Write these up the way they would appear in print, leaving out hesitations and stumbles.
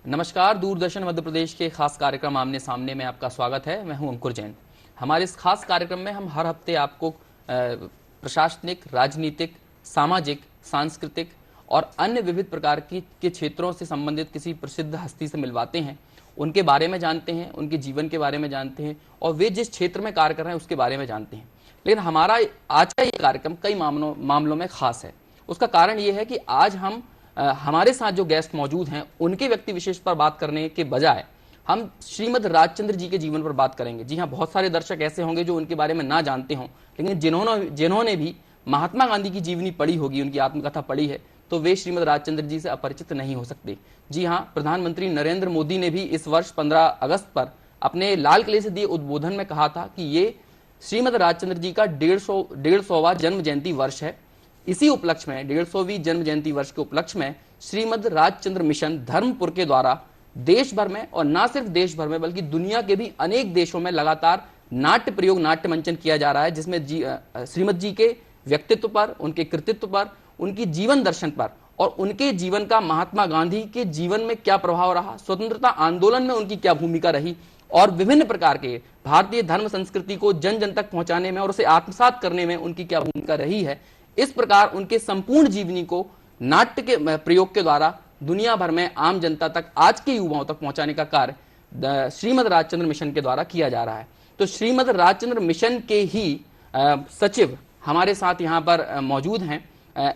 नमस्कार, दूरदर्शन मध्य प्रदेश के खास कार्यक्रम आमने सामने में आपका स्वागत है। मैं हूं अंकुर जैन। हमारे इस खास कार्यक्रम में हम हर हफ्ते आपको प्रशासनिक, राजनीतिक, सामाजिक, सांस्कृतिक और अन्य विविध प्रकार के क्षेत्रों से संबंधित किसी प्रसिद्ध हस्ती से मिलवाते हैं, उनके बारे में जानते हैं, उनके जीवन के बारे में जानते हैं और वे जिस क्षेत्र में कार्य कर रहे हैं उसके बारे में जानते हैं। लेकिन हमारा आज का ये कार्यक्रम कई मामलों में खास है। उसका कारण ये है कि आज हम हमारे साथ जो गेस्ट मौजूद हैं उनके व्यक्ति विशेष पर बात करने के बजाय हम श्रीमद राजचंद्र जी के जीवन पर बात करेंगे। जी हाँ, बहुत सारे दर्शक ऐसे होंगे जो उनके बारे में ना जानते हों, लेकिन जिन्होंने भी महात्मा गांधी की जीवनी पढ़ी होगी, उनकी आत्मकथा पढ़ी है, तो वे श्रीमद राजचंद्र जी से अपरिचित नहीं हो सकते। जी हाँ, प्रधानमंत्री नरेंद्र मोदी ने भी इस वर्ष 15 अगस्त पर अपने लाल किले से दिए उद्बोधन में कहा था कि ये श्रीमद राजचंद्र जी का 150वां जन्म जयंती वर्ष है। इसी उपलक्ष्य में 150वीं जन्म जयंती वर्ष के उपलक्ष्य में श्रीमद राजचंद्र मिशन धर्मपुर के द्वारा देश भर में, और ना सिर्फ देश भर में बल्कि दुनिया के भी अनेक देशों में लगातार नाट्य प्रयोग, नाट्य मंचन किया जा रहा है, जिसमें श्रीमद जी के व्यक्तित्व पर, उनके कृतित्व पर, उनकी जीवन दर्शन पर और उनके जीवन का महात्मा गांधी के जीवन में क्या प्रभाव रहा, स्वतंत्रता आंदोलन में उनकी क्या भूमिका रही और विभिन्न प्रकार के भारतीय धर्म संस्कृति को जन जन तक पहुंचाने में और उसे आत्मसात करने में उनकी क्या भूमिका रही है, इस प्रकार उनके संपूर्ण जीवनी को नाट्य के प्रयोग के द्वारा दुनिया भर में आम जनता तक, आज के युवाओं तक पहुंचाने का कार्य श्रीमद राजचंद्र मिशन के द्वारा किया जा रहा है। तो श्रीमद राजचंद्र मिशन के ही सचिव हमारे साथ यहाँ पर मौजूद हैं,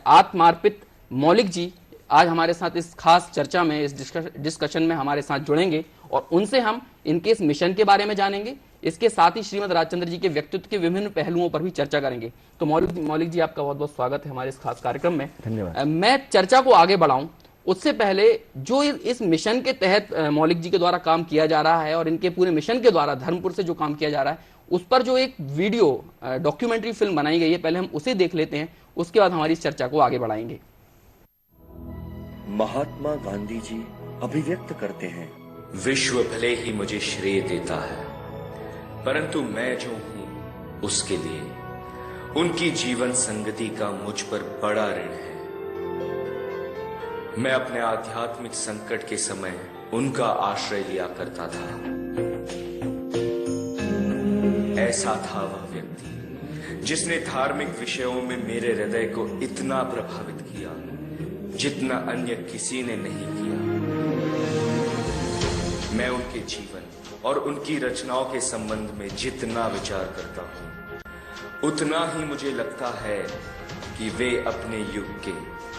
आत्मार्पित मौलिक जी आज हमारे साथ इस खास चर्चा में, इस डिस्कशन में हमारे साथ जुड़ेंगे और उनसे हम इनके इस मिशन के बारे में जानेंगे। इसके साथ ही श्रीमद राजचंद्र जी के व्यक्तित्व के विभिन्न पहलुओं पर भी चर्चा करेंगे। तो मौलिक जी, आपका बहुत बहुत स्वागत है हमारे इस खास कार्यक्रम में। धन्यवाद। मैं चर्चा को आगे बढ़ाऊं उससे पहले जो इस मिशन के तहत मौलिक जी के द्वारा काम किया जा रहा है और इनके पूरे मिशन के द्वारा धर्मपुर से जो काम किया जा रहा है, उस पर जो एक वीडियो डॉक्यूमेंट्री फिल्म बनाई गई है, पहले हम उसे देख लेते हैं, उसके बाद हमारी इस चर्चा को आगे बढ़ाएंगे। महात्मा गांधी जी अभिव्यक्त करते हैं, विश्व भले ही मुझे श्रेय देता है, परंतु मैं जो हूं उसके लिए उनकी जीवन संगति का मुझ पर बड़ा ऋण है। मैं अपने आध्यात्मिक संकट के समय उनका आश्रय लिया करता था। ऐसा था वह व्यक्ति जिसने धार्मिक विषयों में मेरे हृदय को इतना प्रभावित किया जितना अन्य किसी ने नहीं किया। मैं उनके जीवन और उनकी रचनाओं के संबंध में जितना विचार करता हूं, उतना ही मुझे लगता है कि वे अपने युग के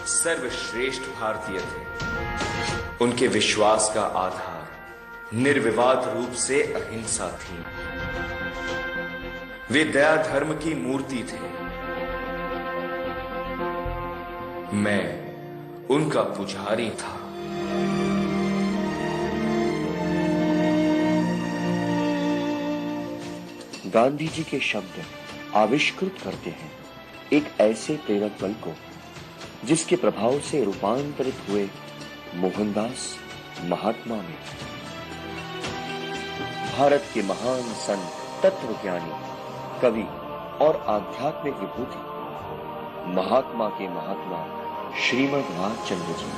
सर्वश्रेष्ठ भारतीय थे। उनके विश्वास का आधार निर्विवाद रूप से अहिंसा थी। वे दया धर्म की मूर्ति थे। मैं उनका पुजारी था। गांधी जी के शब्द आविष्कृत करते हैं एक ऐसे प्रेरक बल को जिसके प्रभाव से रूपांतरित हुए मोहनदास महात्मा में। भारत के महान संत, तत्वज्ञानी, कवि और आध्यात्मिक विभूति महात्मा के महात्मा श्रीमद राजचंद्र जी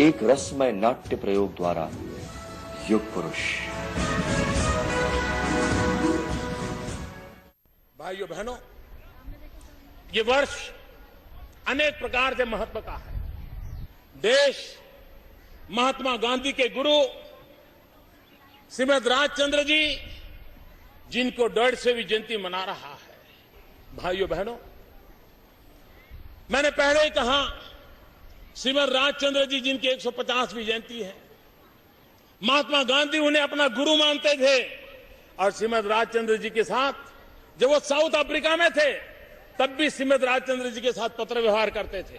एक रसमय नाट्य प्रयोग द्वारा युग पुरुष। भाइयों बहनों, ये वर्ष अनेक प्रकार से महत्व का है। देश महात्मा गांधी के गुरु श्रीमद राजचंद्र जी, जिनको 150वीं जयंती मना रहा है। भाइयों बहनों, मैंने पहले ही कहा, श्रीमद राजचंद्र जी जिनकी 150वीं जयंती है, महात्मा गांधी उन्हें अपना गुरु मानते थे और श्रीमद राजचंद्र जी के साथ जब वो साउथ अफ्रीका में थे तब भी श्रीमद राजचंद्र जी के साथ पत्र व्यवहार करते थे।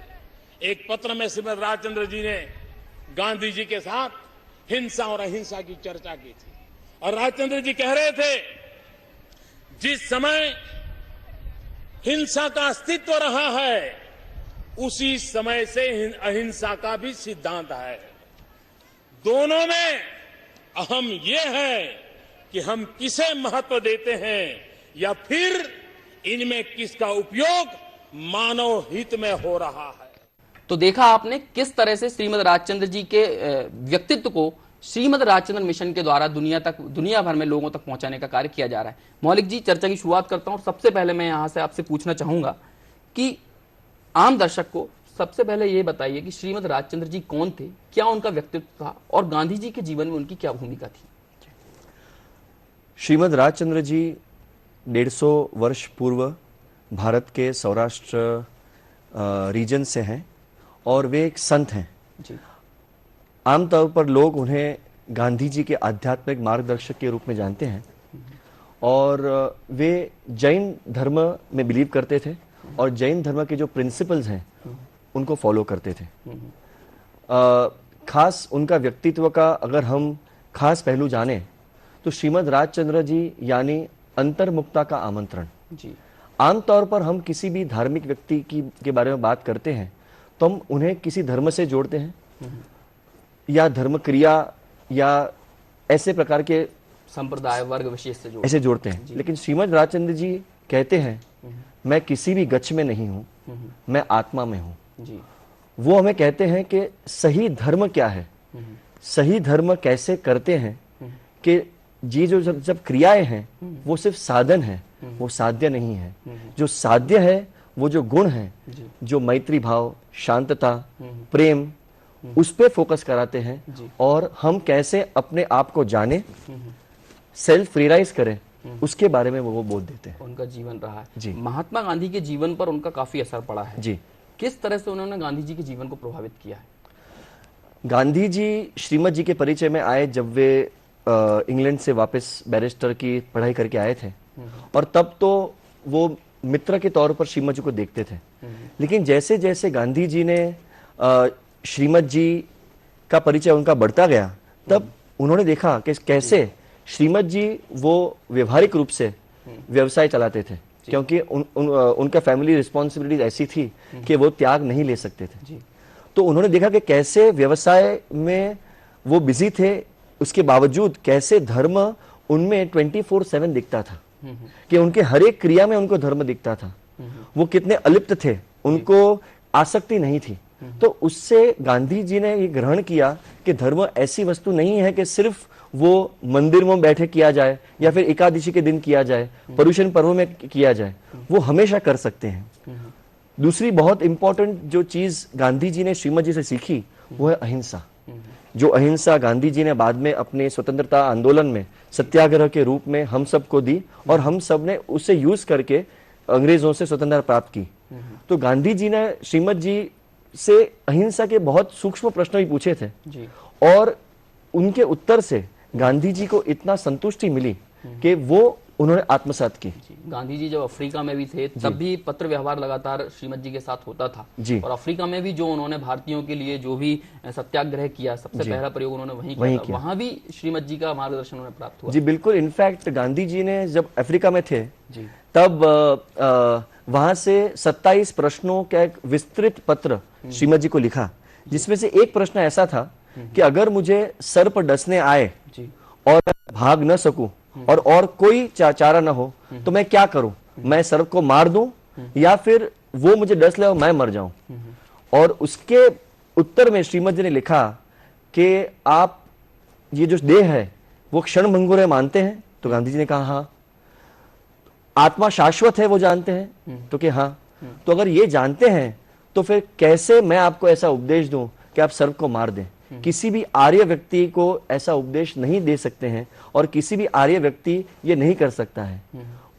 एक पत्र में श्रीमद राजचंद्र जी ने गांधी जी के साथ हिंसा और अहिंसा की चर्चा की थी और राजचंद्र जी कह रहे थे, जिस समय हिंसा का अस्तित्व रहा है उसी समय से अहिंसा का भी सिद्धांत है। दोनों में अहम यह है कि हम किसे महत्व देते हैं या फिर इनमें किसका उपयोग मानव हित में हो रहा है। तो देखा आपने किस तरह से श्रीमद राजचंद्र जी के व्यक्तित्व को श्रीमद राजचंद्र मिशन के द्वारा दुनिया भर में लोगों तक पहुंचाने का कार्य किया जा रहा है। मौलिक जी, चर्चा की शुरुआत करता हूं। सबसे पहले मैं यहां से आपसे पूछना चाहूंगा कि आम दर्शक को सबसे पहले ये बताइए कि श्रीमद राजचंद्र जी कौन थे, क्या उनका व्यक्तित्व था और गांधी जी के जीवन में उनकी क्या भूमिका थी? श्रीमद राजचंद्र जी 150 वर्ष पूर्व भारत के सौराष्ट्र रीजन से हैं और वे एक संत हैं। जी। आमतौर पर लोग उन्हें गांधी जी के आध्यात्मिक मार्गदर्शक के रूप में जानते हैं और वे जैन धर्म में बिलीव करते थे और जैन धर्म के जो प्रिंसिपल्स हैं उनको फॉलो करते थे। खास उनका व्यक्तित्व का अगर हम खास पहलू जाने तो श्रीमद राजचंद्र जी यानी अंतर्मुक्ता का आमंत्रण। जी। आमतौर पर हम किसी भी धार्मिक व्यक्ति के बारे में बात करते हैं तो हम उन्हें किसी धर्म से जोड़ते हैं या धर्म क्रिया या ऐसे प्रकार के संप्रदाय वर्ग विशेष से ऐसे जोड़ते हैं। लेकिन श्रीमद राजचंद्र जी कहते हैं मैं किसी भी गच्छ में नहीं हूं, मैं आत्मा में हूं। जी। वो हमें कहते हैं कि सही धर्म क्या है, सही धर्म कैसे करते हैं, कि जी जो जब क्रियाएं हैं वो सिर्फ साधन है, वो साध्य नहीं है। जो साध्य है वो जो गुण है, जो मैत्री भाव, शांतता, प्रेम, उस पे फोकस कराते हैं और हम कैसे अपने आप को जाने, सेल्फ रियलाइज करें, उसके बारे में वो बोध देते हैं। उनका जीवन रहा है। जी। महात्मा गांधी के जीवन पर उनका काफी असर पड़ा है। जी। किस तरह से उन्होंने गांधी जी के जीवन को प्रभावित किया है? गांधी जी श्रीमद जी के परिचय में आए जब वे इंग्लैंड से वापस बैरिस्टर की पढ़ाई करके आए थे और तब तो वो मित्र के तौर पर श्रीमद जी को देखते थे। लेकिन जैसे जैसे गांधी जी ने श्रीमद जी का परिचय उनका बढ़ता गया तब उन्होंने देखा कि कैसे श्रीमद जी वो व्यवहारिक रूप से व्यवसाय चलाते थे, क्योंकि उनका फैमिली रिस्पॉन्सिबिलिटीज ऐसी थी कि वो त्याग नहीं ले सकते थे। तो उन्होंने देखा कि कैसे व्यवसाय में वो बिजी थे, उसके बावजूद कैसे धर्म उनमें 24/7 दिखता था, कि उनके हर एक क्रिया में उनको धर्म दिखता था। वो कितने अलिप्त थे, उनको आसक्ति नहीं थी। तो उससे गांधी जी ने ये ग्रहण किया कि धर्म ऐसी वस्तु नहीं है कि सिर्फ वो मंदिर में बैठे किया जाए या फिर एकादशी के दिन किया जाए, पर्युषण पर्व में किया जाए, वो हमेशा कर सकते हैं। दूसरी बहुत इंपॉर्टेंट जो चीज गांधी जी ने श्रीमद जी से सीखी वो है अहिंसा। जो अहिंसा गांधी जी ने बाद में अपने स्वतंत्रता आंदोलन में सत्याग्रह के रूप में हम सबको दी और हम सब ने उसे यूज करके अंग्रेजों से स्वतंत्रता प्राप्त की। तो गांधी जी ने श्रीमद जी से अहिंसा के बहुत सूक्ष्म प्रश्न भी पूछे थे और उनके उत्तर से गांधी जी को इतना संतुष्टि मिली कि वो उन्होंने आत्मसात की। गांधी जी जब अफ्रीका में भी थे तब भी पत्र व्यवहार लगातार श्रीमद जी के साथ होता था। और अफ्रीका में भी जो उन्होंने भारतीयों के लिए जो भी सत्याग्रह किया, सबसे पहला प्रयोग उन्होंने वहीं किया। वहां भी श्रीमद जी का मार्गदर्शन उन्हें प्राप्त हुआ। जी बिल्कुल। इनफैक्ट गांधी जी ने जब अफ्रीका में थे तब वहां से 27 प्रश्नों का एक विस्तृत पत्र श्रीमद जी को लिखा, जिसमें से एक प्रश्न ऐसा था कि अगर मुझे सर पर डसने आए और भाग न सकूं और कोई चारा न हो तो मैं क्या करूं? मैं सर्प को मार दूं या फिर वो मुझे डस ले और मैं मर जाऊं? और उसके उत्तर में श्रीमद जी ने लिखा कि आप ये जो देह है वो क्षण भंगुर है, मानते हैं? तो गांधी जी ने कहा हाँ। आत्मा शाश्वत है, वो जानते हैं? तो कि हाँ। तो अगर ये जानते हैं तो फिर कैसे मैं आपको ऐसा उपदेश दूं कि आप सर्प को मार दें? किसी भी आर्य व्यक्ति को ऐसा उपदेश नहीं दे सकते हैं और किसी भी आर्य व्यक्ति ये नहीं कर सकता है।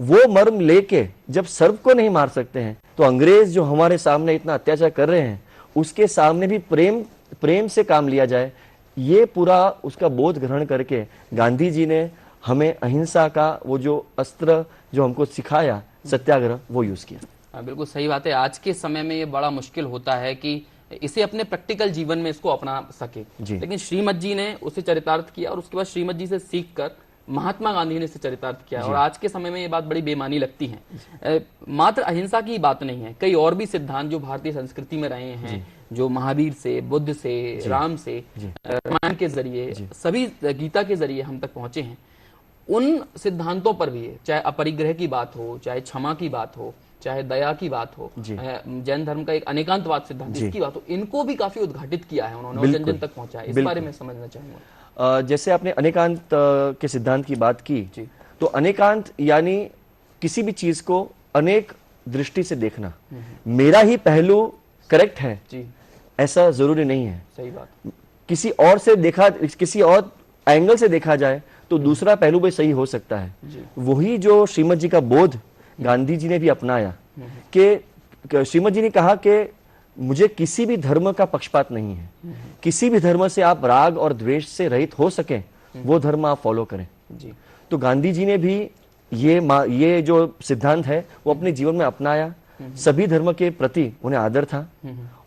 वो मर्म लेके जब सर्प को नहीं मार सकते हैं तो अंग्रेज जो हमारे सामने इतना अत्याचार कर रहे हैं उसके सामने भी प्रेम से काम लिया जाए, ये पूरा उसका बोध ग्रहण करके गांधी जी ने हमें अहिंसा का वो जो अस्त्र जो हमको सिखाया, सत्याग्रह, वो यूज किया। बिल्कुल सही बात है। आज के समय में ये बड़ा मुश्किल होता है कि इसे अपने प्रैक्टिकल जीवन में इसको अपना सके, लेकिन श्रीमद जी ने उसे चरितार्थ किया और उसके बाद श्रीमद जी से सीखकर महात्मा गांधी ने इसे चरितार्थ किया। और आज के समय में ये बात बड़ी बेमानी लगती है। मात्र अहिंसा की बात नहीं है, कई और भी सिद्धांत जो भारतीय संस्कृति में रहे हैं, जो महावीर से, बुद्ध से, राम से, रामायण के जरिए, सभी गीता के जरिए हम तक पहुंचे हैं, उन सिद्धांतों पर भी है, चाहे अपरिग्रह की बात हो, चाहे क्षमा की बात हो, चाहे दया की बात हो, जैन धर्म का एक अनेकांतवाद सिद्धांत इसकी बात हो, इनको भी काफी उद्घाटित किया है उन्होंने और जन जन तक पहुंचाया। इस बारे में समझना चाहूंगा। जैसे आपने अनेकांत के सिद्धांत की बात की, तो अनेकांत यानी किसी भी चीज को अनेक दृष्टि से देखना। मेरा ही पहलू करेक्ट है जी, ऐसा जरूरी नहीं है। सही बात। किसी और से देखा, किसी और एंगल से देखा जाए तो दूसरा पहलू भी सही हो सकता है। वही जो श्रीमद जी का बोध गांधी जी ने भी अपनाया कि श्रीमद जी ने कहा कि मुझे किसी भी धर्म का पक्षपात नहीं है, किसी भी धर्म से आप राग और द्वेष से रहित हो सके वो धर्म आप फॉलो करें। तो गांधी जी ने भी ये जो सिद्धांत है वो अपने जीवन में अपनाया। सभी धर्म के प्रति उन्हें आदर था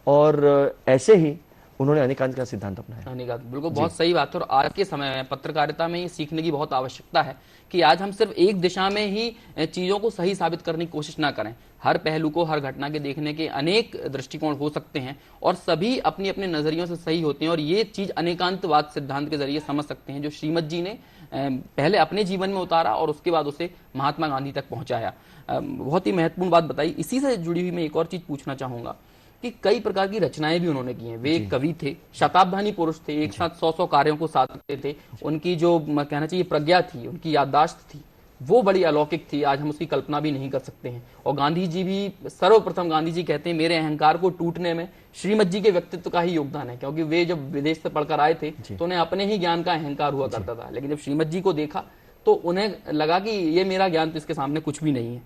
और ऐसे ही उन्होंने अनेकांत का सिद्धांत अपनाया। अनेकांत, बिल्कुल बहुत सही बात है। और आज के समय में पत्रकारिता में ये सीखने की बहुत आवश्यकता है कि आज हम सिर्फ एक दिशा में ही चीजों को सही साबित करने की कोशिश ना करें। हर पहलू को, हर घटना के देखने के अनेक दृष्टिकोण हो सकते हैं और सभी अपनी अपने नजरियों से सही होते हैं और ये चीज अनेकांतवाद सिद्धांत के जरिए समझ सकते हैं, जो श्रीमद जी ने पहले अपने जीवन में उतारा और उसके बाद उसे महात्मा गांधी तक पहुंचाया। बहुत ही महत्वपूर्ण बात बताई। इसी से जुड़ी हुई मैं एक और चीज पूछना चाहूंगा कि कई प्रकार की रचनाएं भी उन्होंने की हैं। वे एक कवि थे, शताब्दानी पुरुष थे, एक साथ 100 कार्यों को साधते थे। उनकी जो कहना चाहिए प्रज्ञा थी, उनकी याददाश्त थी, वो बड़ी अलौकिक थी। आज हम उसकी कल्पना भी नहीं कर सकते हैं। और गांधी जी भी सर्वप्रथम, गांधी जी कहते हैं मेरे अहंकार को टूटने में श्रीमद जी के व्यक्तित्व का ही योगदान है, क्योंकि वे जब विदेश से पढ़कर आए थे तो उन्हें अपने ही ज्ञान का अहंकार हुआ करता था, लेकिन जब श्रीमद जी को देखा तो उन्हें लगा कि ये मेरा ज्ञान तो इसके सामने कुछ भी नहीं है।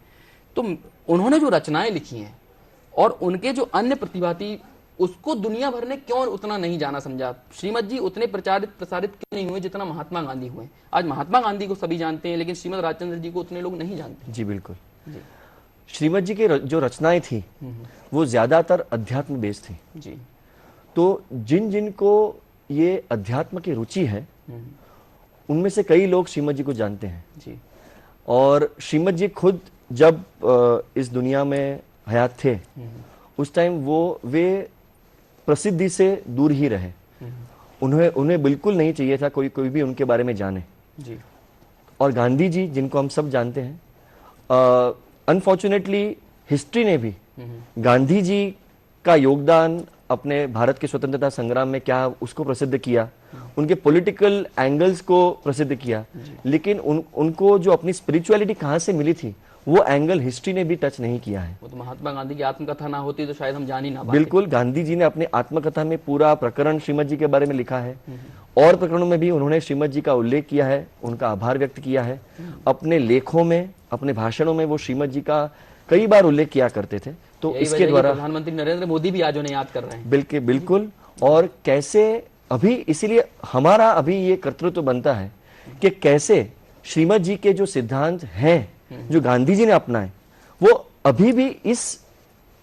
तो उन्होंने जो रचनाएं लिखी हैं और उनके जो अन्य प्रतिभा थी, उसको दुनिया भर ने क्यों उतना नहीं जाना समझा? श्रीमद जी उतने प्रसारित क्यों नहीं हुए जितना महात्मा गांधी हुए? आज महात्मा गांधी को सभी जानते हैं, लेकिन श्रीमद राजचंद्र जी को उतने लोग नहीं जानते। जी बिल्कुल। श्रीमद जी की जो रचनाएं थी वो ज्यादातर अध्यात्म बेस्ड थी। जी। तो जिन को ये अध्यात्म की रुचि है उनमें से कई लोग श्रीमद जी को जानते हैं। जी। और श्रीमद जी खुद जब इस दुनिया में हयात थे उस टाइम वे प्रसिद्धि से दूर ही रहे। उन्हें बिल्कुल नहीं चाहिए था कोई भी उनके बारे में जाने। जी। और गांधी जी जिनको हम सब जानते हैं, अनफॉर्चुनेटली हिस्ट्री ने भी गांधी जी का योगदान अपने भारत के स्वतंत्रता संग्राम में क्या उसको प्रसिद्ध किया, उनके पॉलिटिकल एंगल्स को प्रसिद्ध किया, लेकिन उनको जो अपनी स्पिरिचुअलिटी कहाँ से मिली थी वो एंगल हिस्ट्री ने भी टच नहीं किया है। वो तो महात्मा गांधी की आत्मकथा ना होती तो शायद हम जान ही ना पाते। बिल्कुल, गांधी जी ने अपने आत्मकथा में पूरा प्रकरण श्रीमद जी के बारे में लिखा है। और प्रकरणों में भी उन्होंने श्रीमद जी का उल्लेख किया है, उनका आभार व्यक्त किया है। अपने लेखों में, अपने भाषणों में वो श्रीमद जी का कई बार उल्लेख किया करते थे। तो इसके द्वारा प्रधानमंत्री नरेंद्र मोदी भी आज उन्हें याद कर रहे हैं। बिल्कुल। और कैसे अभी, इसीलिए हमारा अभी ये कर्तृत्व बनता है कि कैसे श्रीमद जी के जो सिद्धांत हैं जो गांधी जी ने अपनाए वो अभी भी इस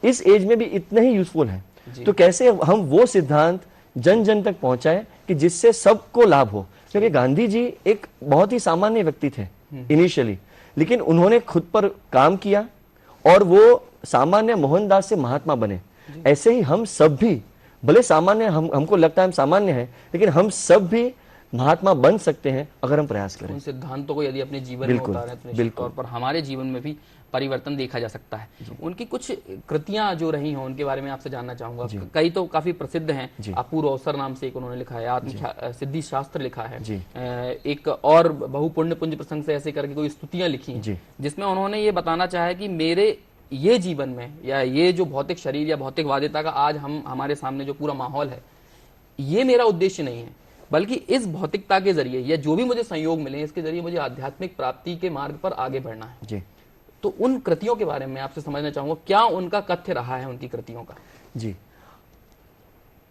एज में भी इतने ही यूजफुल है। तो कैसे हम वो सिद्धांत जन जन तक पहुंचाए कि जिससे सबको लाभ हो। क्योंकि गांधी जी एक बहुत ही सामान्य व्यक्ति थे इनिशियली, लेकिन उन्होंने खुद पर काम किया और वो सामान्य मोहनदास से महात्मा बने। ऐसे ही हम सब भी, भले सामान्य हमको लगता है हम सामान्य हैं, लेकिन हम सब भी महात्मा बन सकते हैं अगर हम प्रयास करें। उन सिद्धांतों को यदि अपने जीवन में उतारें तो निश्चित तौर पर हमारे जीवन में भी परिवर्तन देखा जा सकता है। उनकी कुछ कृतियां जो रही हों उनके बारे में आपसे जानना चाहूंगा। कई तो काफी प्रसिद्ध हैं। अपूर्व अवसर नाम से एक उन्होंने लिखा है, आत्म सिद्धि शास्त्र लिखा है, एक और बहुपुण्य पुंज प्रसंग से ऐसे करके कोई स्तुतियां लिखी हैं, जिसमें उन्होंने ये बताना चाहा है कि मेरे ये जीवन में या ये जो भौतिक शरीर या भौतिकवादिता का आज हमारे सामने जो पूरा माहौल है, ये मेरा उद्देश्य नहीं है, बल्कि इस भौतिकता के जरिए या जो भी मुझे संयोग मिले इसके जरिए मुझे आध्यात्मिक प्राप्ति के मार्ग पर आगे बढ़ना है। जी। तो उन कृतियों के बारे में आपसे समझना चाहूंगा, क्या उनका कथ्य रहा है उनकी कृतियों का? जी,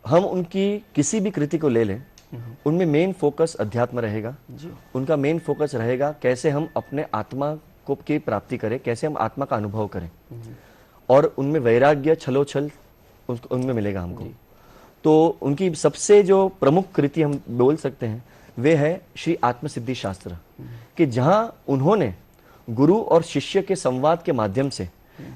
हम उनकी किसी भी कृति को ले लें, उनमें मेन फोकस अध्यात्म रहेगा। उनका मेन फोकस रहेगा कैसे हम अपने आत्मा को की प्राप्ति करें, कैसे हम आत्मा का अनुभव करें, और उनमें वैराग्य छलोछल उनमें मिलेगा हमको। तो उनकी सबसे जो प्रमुख कृति हम बोल सकते हैं वे है श्री आत्मसिद्धि शास्त्र, कि जहां उन्होंने गुरु और शिष्य के संवाद के माध्यम से,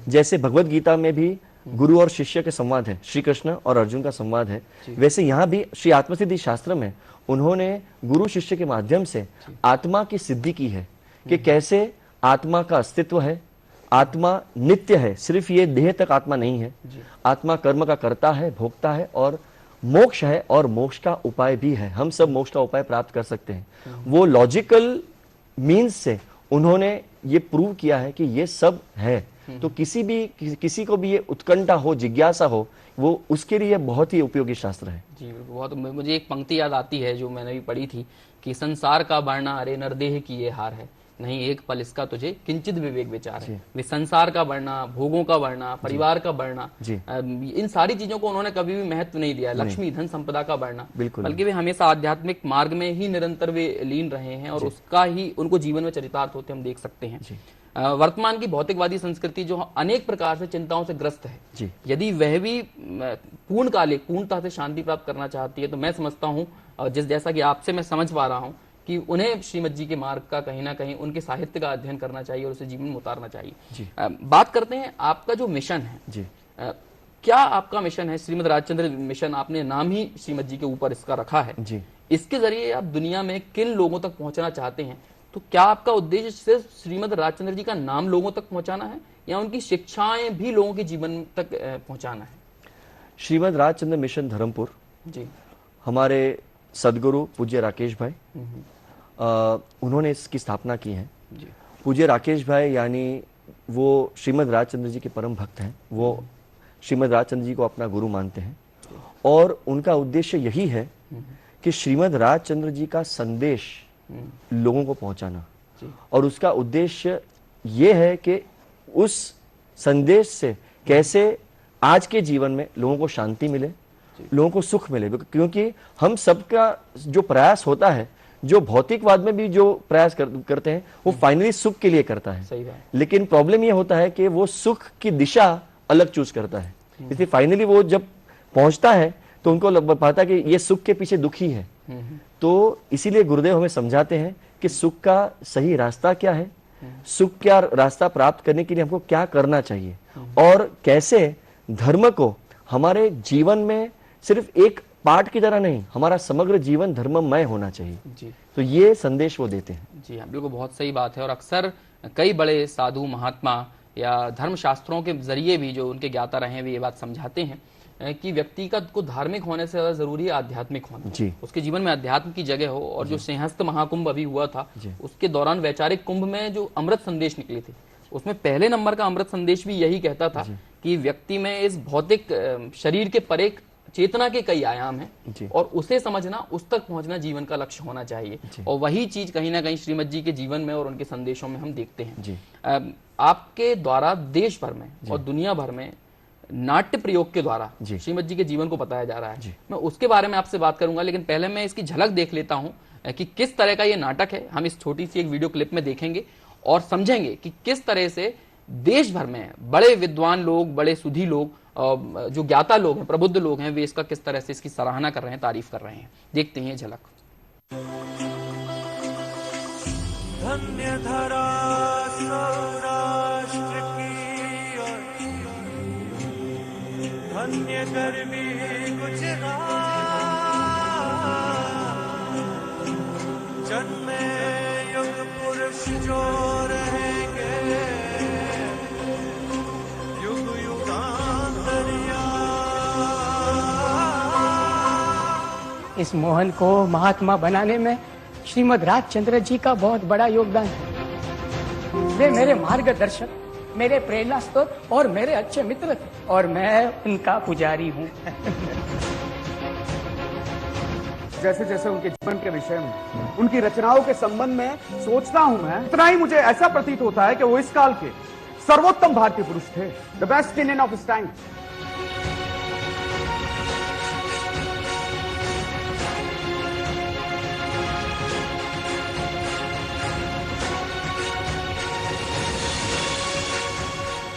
जैसे भगवत गीता में भी गुरु और शिष्य के संवाद है, श्री कृष्ण और अर्जुन का संवाद है, वैसे यहाँ भी श्री आत्मसिद्धि शास्त्र में उन्होंने गुरु शिष्य के माध्यम से आत्मा की सिद्धि की है, कि कैसे आत्मा का अस्तित्व है, आत्मा नित्य है, सिर्फ ये देह तक आत्मा नहीं है, आत्मा कर्म का करता है, भोगता है, और मोक्ष है, और मोक्ष का उपाय भी है। हम सब मोक्ष का उपाय प्राप्त कर सकते हैं। वो लॉजिकल मीन्स से उन्होंने ये प्रूव किया है कि ये सब है। तो किसी को भी ये उत्कंठा हो, जिज्ञासा हो, वो उसके लिए बहुत ही उपयोगी शास्त्र है। जी, बहुत। मुझे एक पंक्ति याद आती है जो मैंने भी पढ़ी थी कि संसार का बढ़ना अरे नरदेह की ये हार है, नहीं एक पल इसका तुझे किंचित विवेक विचार है। वे संसार का बढ़ना, भोगों का बढ़ना, परिवार का बढ़ना, इन सारी चीजों को उन्होंने कभी भी महत्व नहीं दिया। लक्ष्मी धन संपदा का बढ़ना, बल्कि वे हमेशा आध्यात्मिक मार्ग में ही निरंतर वे लीन रहे हैं और उसका ही उनको जीवन में चरितार्थ होते हम देख सकते हैं। वर्तमान की भौतिकवादी संस्कृति जो अनेक प्रकार से चिंताओं से ग्रस्त है, यदि वह भी पूर्णकालिक पूर्णता से शांति प्राप्त करना चाहती है, तो मैं समझता हूँ, जैसा कि आपसे मैं समझ पा रहा हूँ, कि उन्हें श्रीमद जी के मार्ग का कहीं ना कहीं उनके साहित्य का अध्ययन करना चाहिए और उसे जीवन में उतारना चाहिए। बात करते हैं आपका जो मिशन है, क्या आपका मिशन है? श्रीमद राजचंद्र मिशन, आपने नाम ही श्रीमद जी के ऊपर इसका रखा है। इसके जरिए आप दुनिया में किन लोगों तक पहुंचना चाहते हैं? तो क्या आपका उद्देश्य सिर्फ श्रीमद राजचंद्र जी का नाम लोगों तक पहुंचाना है या उनकी शिक्षाएं भी लोगों के जीवन तक पहुंचाना है? श्रीमद राजचंद्र मिशन धर्मपुर जी, हमारे सदगुरु पूज्य राकेश भाई, उन्होंने इसकी स्थापना की है। पूज्य राकेश भाई यानी वो श्रीमद राजचंद्र जी के परम भक्त हैं, वो श्रीमद राजचंद्र जी को अपना गुरु मानते हैं, और उनका उद्देश्य यही है कि श्रीमद राजचंद्र जी का संदेश लोगों को पहुंचाना, और उसका उद्देश्य ये है कि उस संदेश से कैसे आज के जीवन में लोगों को शांति मिले, लोगों को सुख मिले। क्योंकि हम सबका जो प्रयास होता है, जो भौतिकवाद में भी जो प्रयास करते हैं, वो फाइनली सुख के लिए करता है। सही बात। लेकिन प्रॉब्लम ये होता है कि वो सुख की दिशा अलग चूज करता है, इसलिए फाइनली वो जब पहुंचता है तो उनको पाता है कि ये सुख के पीछे दुख ही है। तो इसीलिए गुरुदेव हमें समझाते हैं कि सुख का सही रास्ता क्या है, सुख का रास्ता प्राप्त करने के लिए हमको क्या करना चाहिए, और कैसे धर्म को हमारे जीवन में सिर्फ एक पार्ट की तरह नहीं, हमारा समग्र जीवन धर्ममय होना चाहिए जी। तो ये संदेश वो देते हैं। जी हाँ, बिल्कुल, बहुत सही बात है। और अक्सर कई बड़े साधु महात्मा या धर्मशास्त्रों के जरिए भी जो उनके ज्ञाता रहे हैं, वे ये बात समझाते हैं कि व्यक्ति को धार्मिक होने से ज्यादा जरूरी है आध्यात्मिक होना जी। उसके जीवन में अध्यात्म की जगह हो। और जो सिंहस्थ महाकुंभ अभी हुआ था, उसके दौरान वैचारिक कुंभ में जो अमृत संदेश निकले थे, उसमें पहले नंबर का अमृत संदेश भी यही कहता था कि व्यक्ति में इस भौतिक शरीर के परे चेतना के कई आयाम हैं और उसे समझना, उस तक पहुंचना जीवन का लक्ष्य होना चाहिए। और वही चीज कहीं ना कहीं श्रीमद जी के जीवन में और उनके संदेशों में हम देखते हैं। आपके द्वारा देश भर में और दुनिया भर में नाट्य प्रयोग के द्वारा श्रीमद जी के जीवन को बताया जा रहा है। मैं उसके बारे में आपसे बात करूंगा, लेकिन पहले मैं इसकी झलक देख लेता हूं कि किस तरह का ये नाटक है। हम इस छोटी सी एक वीडियो क्लिप में देखेंगे और समझेंगे कि किस तरह से देश भर में बड़े विद्वान लोग, बड़े सुधी लोग, जो ज्ञाता लोग हैं, प्रबुद्ध लोग हैं, वे इसका किस तरह से इसकी सराहना कर रहे हैं, तारीफ कर रहे हैं। देखते हैं झलक। धन्य धरा सौराष्ट्र की और धन्य गर्वी गुजरात, जन्मे युग पुरुष जो रहेंगे युग युगांतरिया। इस मोहन को महात्मा बनाने में श्रीमद राजचंद्र जी का बहुत बड़ा योगदान है। वे मेरे मार्गदर्शक, मेरे प्रेरणा स्रोत और मेरे अच्छे मित्र थे और मैं उनका पुजारी हूँ। जैसे जैसे उनके जीवन के विषय में, उनकी रचनाओं के संबंध में सोचता हूं मैं, इतना ही मुझे ऐसा प्रतीत होता है कि वो इस काल के सर्वोत्तम भारतीय पुरुष थे, the best Indian of his time.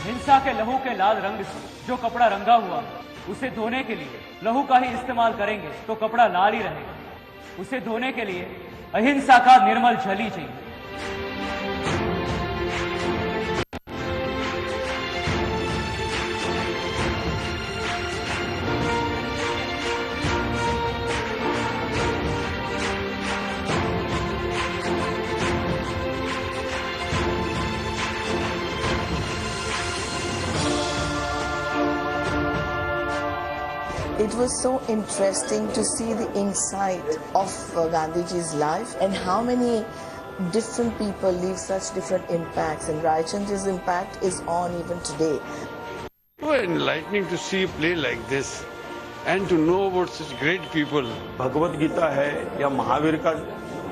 हिंसा के लहू के लाल रंग से जो कपड़ा रंगा हुआ, उसे धोने के लिए लहू का ही इस्तेमाल करेंगे तो कपड़ा लाल ही रहेगा। उसे धोने के लिए अहिंसा का निर्मल जल ही चाहिए। It was so interesting to see the insight of Gandhiji's life and how many different people leave such different impacts, and Raichandji's impact is on even today. So enlightening to see a play like this and to know about such great people. Bhagavad Gita है या महावीर का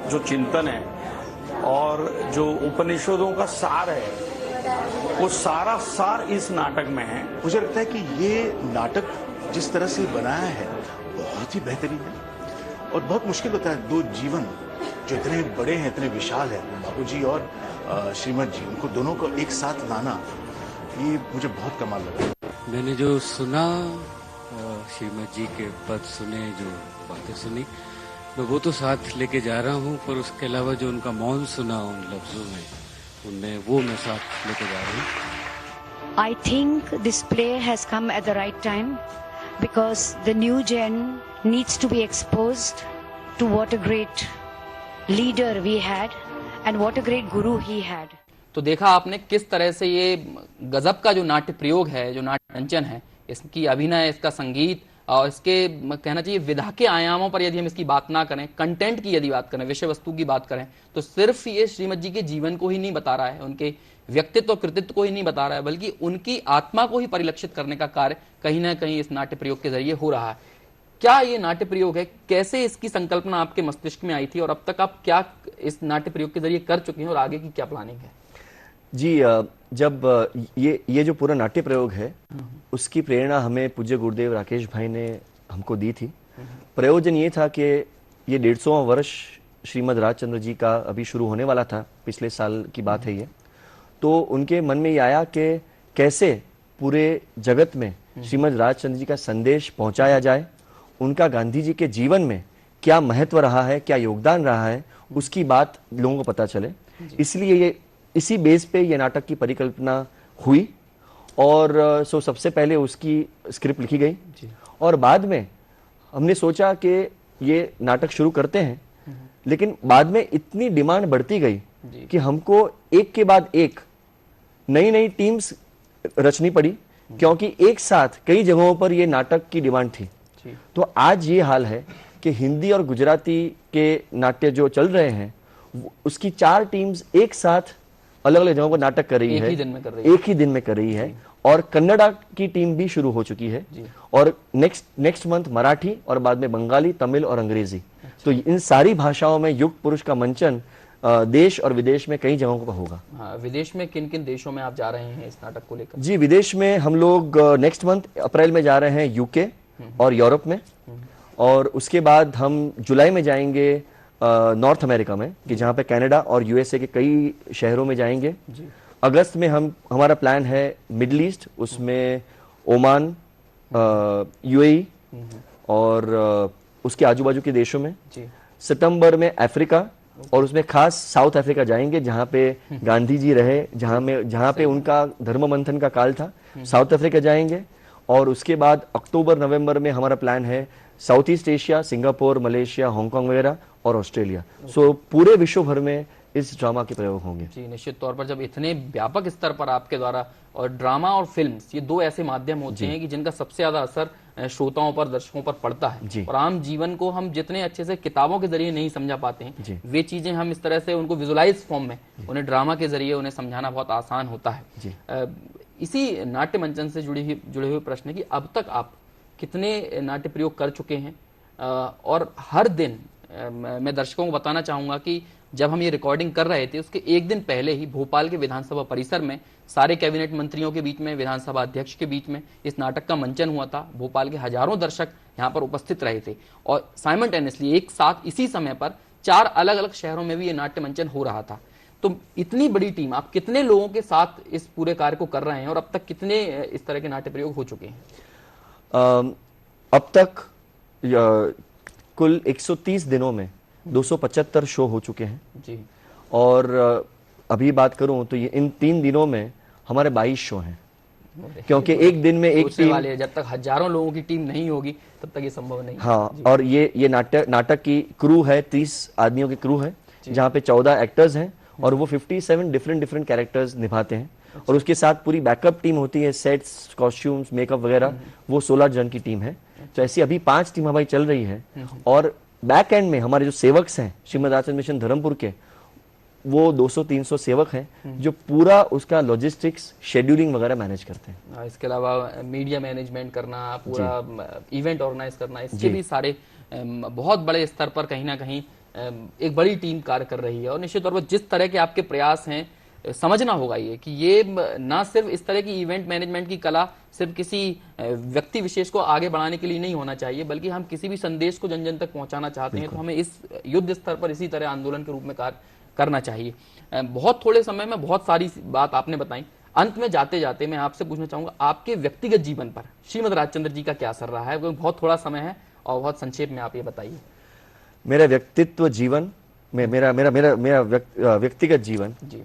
जो चिंतन है और जो उपनिषदों का सार है, वो सारा सार इस नाटक में है। मुझे लगता है कि ये नाटक जिस तरह से बनाया है बहुत ही बेहतरीन है और बहुत मुश्किल होता है दो जीवन जो इतने बड़े हैं, इतने विशाल है, बाबूजी और श्रीमद जी, उनको दोनों को एक साथ लाना, ये मुझे बहुत कमाल लगा। मैंने जो सुना, श्रीमद जी के पद सुने, जो बातें सुनी, मैं वो तो साथ लेके जा रहा हूँ, पर उसके अलावा जो उनका मौन सुना उन लफ्जों में, उनमें वो मैं साथ लेके जा रहा हूँ। I think this play has come at the right time because the new gen needs to be exposed to what a great leader we had and what a great guru he had. तो देखा आपने किस तरह से ये गजब का जो नाट्य प्रयोग है, जो नाट्य मंचन है, इसकी अभिनय, इसका संगीत और इसके कहना चाहिए विधा के आयामों पर यदि हम इसकी बात ना करें, कंटेंट की यदि बात करें, विषय वस्तु की बात करें, तो सिर्फ ये श्रीमद जी के जीवन को ही नहीं बता रहा है, उनके व्यक्तित्व और कृतित्व को ही नहीं बता रहा है, बल्कि उनकी आत्मा को ही परिलक्षित करने का कार्य कहीं ना कहीं इस नाट्य प्रयोग के जरिए हो रहा है। क्या ये नाट्य प्रयोग है? कैसे इसकी संकल्पना आपके मस्तिष्क में आई थी और अब तक आप क्या इस नाट्य प्रयोग के जरिए कर चुके हैं और आगे की क्या प्लानिंग है? जी, जब ये जो पूरा नाट्य प्रयोग है उसकी प्रेरणा हमें पूज्य गुरुदेव राकेश भाई ने हमको दी थी। प्रयोजन ये था कि ये 150वां वर्ष श्रीमद राजचंद्र जी का अभी शुरू होने वाला था, पिछले साल की बात है ये। तो उनके मन में ये आया कि कैसे पूरे जगत में श्रीमद राजचंद्र जी का संदेश पहुंचाया जाए, उनका गांधी जी के जीवन में क्या महत्व रहा है, क्या योगदान रहा है, उसकी बात लोगों को पता चले। इसलिए ये इसी बेस पे ये नाटक की परिकल्पना हुई और सबसे पहले उसकी स्क्रिप्ट लिखी गई और बाद में हमने सोचा कि ये नाटक शुरू करते हैं, लेकिन बाद में इतनी डिमांड बढ़ती गई कि हमको एक के बाद एक नई नई टीम्स रचनी पड़ी, क्योंकि एक साथ कई जगहों पर ये नाटक की डिमांड थी। तो आज ये हाल है कि हिंदी और गुजराती के नाट्य जो चल रहे हैं उसकी 4 टीम्स एक साथ अलग अलग जगहों पर नाटक कर रही है, एक ही दिन में कर रही है और कन्नड़ा की टीम भी शुरू हो चुकी है और नेक्स्ट मंथ मराठी और बाद में बंगाली, तमिल और अंग्रेजी। तो इन सारी भाषाओं में युग पुरुष का मंचन देश और विदेश में कई जगहों पर होगा। हाँ, विदेश में किन किन देशों में आप जा रहे हैं इस नाटक को लेकर? जी, विदेश में हम लोग नेक्स्ट मंथ अप्रैल में जा रहे हैं यूके और यूरोप में, और उसके बाद हम जुलाई में जाएंगे नॉर्थ अमेरिका में, कि जहाँ पे कनाडा और यूएसए के कई शहरों में जाएंगे। अगस्त में हमारा प्लान है मिडिल ईस्ट, उसमें ओमान, यूएई और उसके आजू बाजू के देशों में। सितंबर में अफ्रीका और उसमें खास साउथ अफ्रीका जाएंगे जहाँ पे गांधी जी रहे, जहाँ पे उनका धर्म मंथन का काल था, साउथ अफ्रीका जाएंगे। और उसके बाद अक्टूबर नवंबर में हमारा प्लान है south east Asia, Singapore, Malaysia, Hong Kong वगैरह और ऑस्ट्रेलिया। सो पूरे विश्व भर में इस ड्रामा के प्रयोग होंगे। जी, निश्चित तौर पर जब इतने व्यापक स्तर पर आपके द्वारा, और ड्रामा और फिल्म्स ये 2 ऐसे माध्यम होते हैं कि जिनका सबसे ज्यादा असर श्रोताओं पर, दर्शकों पर पड़ता है, और आम जीवन को हम जितने अच्छे से किताबों के जरिए नहीं समझा पाते हैं, वे चीजें हम इस तरह से उनको विजुअलाइज फॉर्म में उन्हें ड्रामा के जरिए उन्हें समझाना बहुत आसान होता है। इसी नाट्य मंचन से जुड़े हुए प्रश्न है कि अब तक आप कितने नाट्य प्रयोग कर चुके हैं, और हर दिन मैं दर्शकों को बताना चाहूंगा कि जब हम ये रिकॉर्डिंग कर रहे थे उसके एक दिन पहले ही भोपाल के विधानसभा परिसर में सारे कैबिनेट मंत्रियों के बीच में, विधानसभा अध्यक्ष के बीच में इस नाटक का मंचन हुआ था। भोपाल के हजारों दर्शक यहाँ पर उपस्थित रहे थे और साइमल्टेनियसली एक साथ इसी समय पर 4 अलग अलग शहरों में भी ये नाट्य मंचन हो रहा था। तो इतनी बड़ी टीम, आप कितने लोगों के साथ इस पूरे कार्य को कर रहे हैं और अब तक कितने इस तरह के नाट्य प्रयोग हो चुके हैं? अब तक कुल 130 दिनों में 275 शो हो चुके हैं जी। और अभी बात करूं तो ये इन 3 दिनों में हमारे 22 शो हैं, क्योंकि एक दिन में एक टीम वाले, जब तक हजारों लोगों की टीम नहीं होगी तब तक ये संभव नहीं। हाँ, और ये नाटक की क्रू है, 30 आदमियों की क्रू है, जहाँ पे 14 एक्टर्स हैं और वो 57 डिफरेंट कैरेक्टर्स निभाते हैं। और उसके साथ पूरी बैकअप टीम होती है, सेट्स, कॉस्ट्यूम्स, मेकअप वगैरह, वो 16 जन की टीम है। तो ऐसी अभी 5 टीम हमारी चल रही है और बैक एंड में हमारे जो सेवक्स हैं श्रीमद राजचंद्र मिशन धर्मपुर के, वो 200-300 सेवक हैं जो पूरा उसका लॉजिस्टिक्स शेड्यूलिंग वगैरह मैनेज करते हैं। इसके अलावा मीडिया मैनेजमेंट करना, पूरा इवेंट ऑर्गेनाइज करना, इसके भी सारे बहुत बड़े स्तर पर कहीं ना कहीं एक बड़ी टीम कार्य कर रही है। और निश्चित तौर पर जिस तरह के आपके प्रयास हैं, समझना होगा ये कि ये ना सिर्फ इस तरह की इवेंट मैनेजमेंट की कला सिर्फ किसी व्यक्ति विशेष को आगे बढ़ाने के लिए नहीं होना चाहिए, बल्कि हम किसी भी संदेश को जन जन तक पहुंचाना चाहते हैं तो हमें इस युद्ध स्तर पर इसी तरह आंदोलन के रूप में कार्य करना चाहिए। बहुत थोड़े समय में बहुत सारी बात आपने बताई। अंत में जाते जाते मैं आपसे पूछना चाहूंगा, आपके व्यक्तिगत जीवन पर श्रीमद राजचंद्र जी का क्या असर रहा है? क्योंकि बहुत थोड़ा समय है और बहुत संक्षेप में आप ये बताइए। मेरा व्यक्तित्व जीवन में मेरा व्यक्तिगत जीवन जी,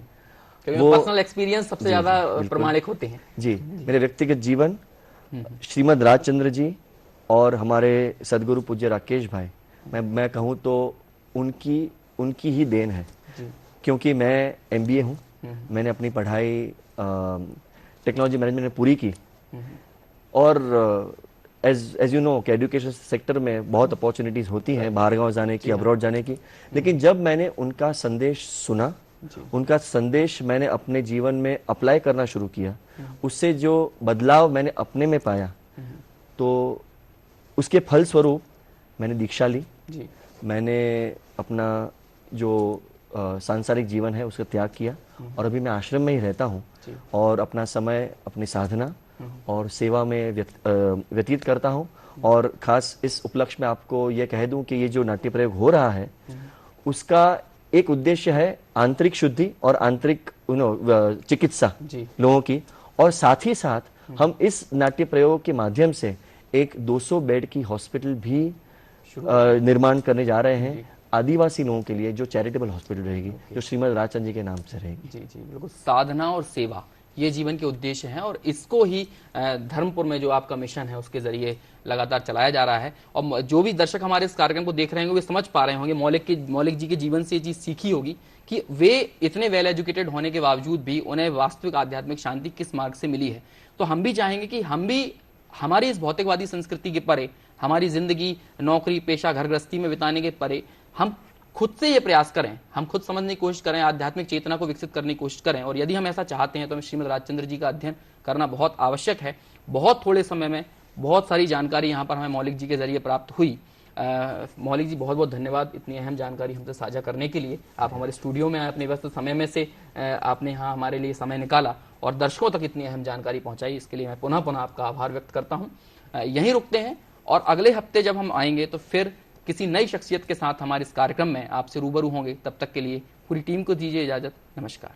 वो पर्सनल एक्सपीरियंस सबसे ज्यादा प्रमाणिक होते हैं। जी, मेरे व्यक्तिगत जीवन श्रीमद राजचंद्र जी और हमारे सदगुरु पूज्य राकेश भाई, मैं कहूँ तो उनकी ही देन है। क्योंकि मैं MBA हूँ, मैंने अपनी पढ़ाई टेक्नोलॉजी मैनेजमेंट में पूरी की और एज यू नो कि एजुकेशन सेक्टर में बहुत अपॉर्चुनिटीज होती हैं बाहर गांव जाने की, अब्रॉड जाने की। लेकिन जब मैंने उनका संदेश सुना, उनका संदेश मैंने अपने जीवन में अप्लाई करना शुरू किया, उससे जो बदलाव मैंने अपने में पाया, तो उसके फल स्वरूप मैंने दीक्षा ली। मैंने अपना जो सांसारिक जीवन है उसका त्याग किया और अभी मैं आश्रम में ही रहता हूँ और अपना समय अपनी साधना और सेवा में व्यतीत करता हूँ। और खास इस उपलक्ष्य में आपको ये कह दूं कि ये जो नाट्य प्रयोग हो रहा है उसका एक उद्देश्य है आंतरिक शुद्धि और आंतरिक चिकित्सा लोगों की, और साथ ही साथ हम इस नाट्य प्रयोग के माध्यम से एक 200 बेड की हॉस्पिटल भी निर्माण करने जा रहे हैं आदिवासी लोगों के लिए, जो चैरिटेबल हॉस्पिटल रहेगी, जो श्रीमद राजचंद्र जी के नाम से रहेगी। जी जी, बिल्कुल। साधना और सेवा ये जीवन के उद्देश्य हैं और इसको ही धर्मपुर में जो आपका मिशन है उसके जरिए लगातार चलाया जा रहा है। और जो भी दर्शक हमारे इस कार्यक्रम को देख रहे होंगे वे समझ पा रहे होंगे, मौलिक जी के जीवन से ये चीज सीखी होगी कि वे इतने वेल एजुकेटेड होने के बावजूद भी उन्हें वास्तविक आध्यात्मिक शांति किस मार्ग से मिली है। तो हम भी चाहेंगे कि हम भी हमारी इस भौतिकवादी संस्कृति के परे, हमारी जिंदगी नौकरी पेशा घर गृहस्थी में बिताने के परे, हम खुद से ये प्रयास करें, हम खुद समझने की कोशिश करें, आध्यात्मिक चेतना को विकसित करने की कोशिश करें। और यदि हम ऐसा चाहते हैं तो हमें श्रीमद राजचंद्र जी का अध्ययन करना बहुत आवश्यक है। बहुत थोड़े समय में बहुत सारी जानकारी यहाँ पर हमें मौलिक जी के जरिए प्राप्त हुई। मौलिक जी, बहुत बहुत धन्यवाद इतनी अहम जानकारी हमसे साझा करने के लिए। आप हमारे स्टूडियो में आए, अपने व्यस्त समय में से आपने यहाँ हमारे लिए समय निकाला और दर्शकों तक इतनी अहम जानकारी पहुँचाई, इसके लिए मैं पुनः पुनः आपका आभार व्यक्त करता हूँ। यहीं रुकते हैं और अगले हफ्ते जब हम आएंगे तो फिर किसी नई शख्सियत के साथ हमारे इस कार्यक्रम में आपसे रूबरू होंगे। तब तक के लिए पूरी टीम को दीजिए इजाजत। नमस्कार।